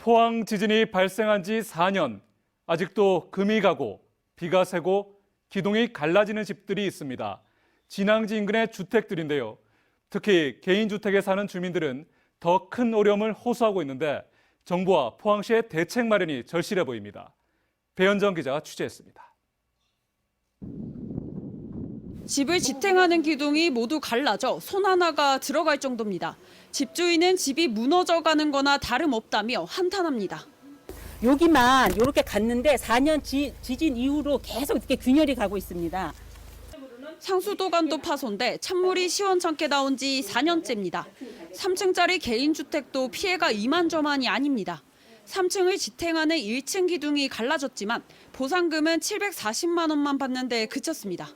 포항 지진이 발생한 지 4년, 아직도 금이 가고 비가 새고 기둥이 갈라지는 집들이 있습니다. 진앙지 인근의 주택들인데요. 특히 개인주택에 사는 주민들은 더 큰 어려움을 호소하고 있는데 정부와 포항시의 대책 마련이 절실해 보입니다. 배현정 기자가 취재했습니다. 집을 지탱하는 기둥이 모두 갈라져 손 하나가 들어갈 정도입니다. 집주인은 집이 무너져가는 거나 다름없다며 한탄합니다. 여기만 이렇게 갔는데 4년 지진 이후로 계속 이렇게 균열이 가고 있습니다. 상수도관도 파손돼 찬물이 시원찮게 나온 지 4년째입니다. 3층짜리 개인주택도 피해가 이만저만이 아닙니다. 3층을 지탱하는 1층 기둥이 갈라졌지만 보상금은 740만 원만 받는데 그쳤습니다.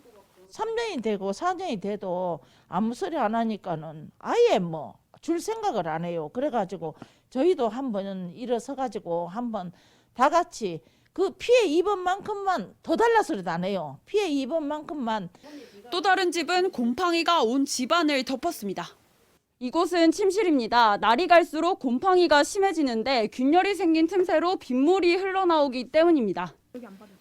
3년이 되고 4년이 돼도 아무 소리 안 하니까는 아예 줄 생각을 안 해요. 그래가지고 저희도 한번 일어서가지고 한번 다 같이 그 피해 입은 만큼만 더 달라 소리도 안 해요. 피해 입은 만큼만. 또 다른 집은 곰팡이가 온 집안을 덮었습니다. 이곳은 침실입니다. 날이 갈수록 곰팡이가 심해지는데 균열이 생긴 틈새로 빗물이 흘러나오기 때문입니다.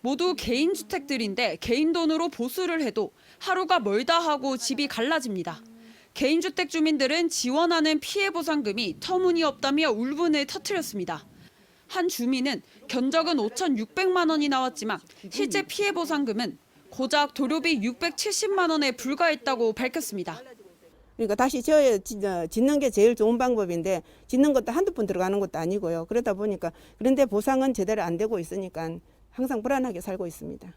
모두 개인주택들인데 개인 돈으로 보수를 해도 하루가 멀다 하고 집이 갈라집니다. 개인주택 주민들은 지원하는 피해 보상금이 터무니없다며 울분을 터뜨렸습니다. 한 주민은 견적은 5,600만 원이 나왔지만 실제 피해 보상금은 고작 도료비 670만 원에 불과했다고 밝혔습니다. 그러니까 다시 짓는 게 제일 좋은 방법인데 짓는 것도 한두 번 들어가는 것도 아니고요. 그러다 보니까 그런데 보상은 제대로 안 되고 있으니까 항상 불안하게 살고 있습니다.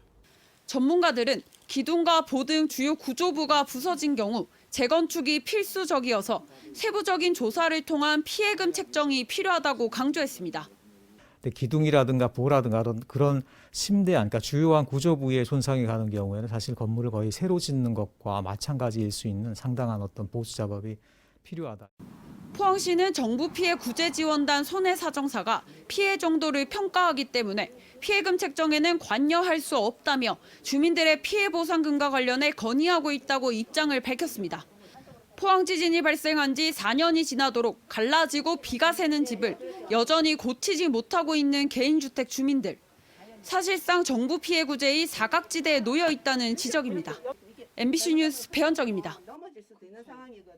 전문가들은 기둥과 보 등 주요 구조부가 부서진 경우 재건축이 필수적이어서 세부적인 조사를 통한 피해금 책정이 필요하다고 강조했습니다. 기둥이라든가 보라든가 그런 심대한, 그러니까 주요한 구조 부위에 손상이 가는 경우에는 사실 건물을 거의 새로 짓는 것과 마찬가지일 수 있는 상당한 어떤 보수 작업이 필요하다. 포항시는 정부 피해 구제지원단 손해사정사가 피해 정도를 평가하기 때문에 피해금 책정에는 관여할 수 없다며 주민들의 피해 보상금과 관련해 건의하고 있다고 입장을 밝혔습니다. 포항 지진이 발생한 지 4년이 지나도록 갈라지고 비가 새는 집을 여전히 고치지 못하고 있는 개인주택 주민들. 사실상 정부 피해 구제의 사각지대에 놓여 있다는 지적입니다. MBC 뉴스 배현정입니다.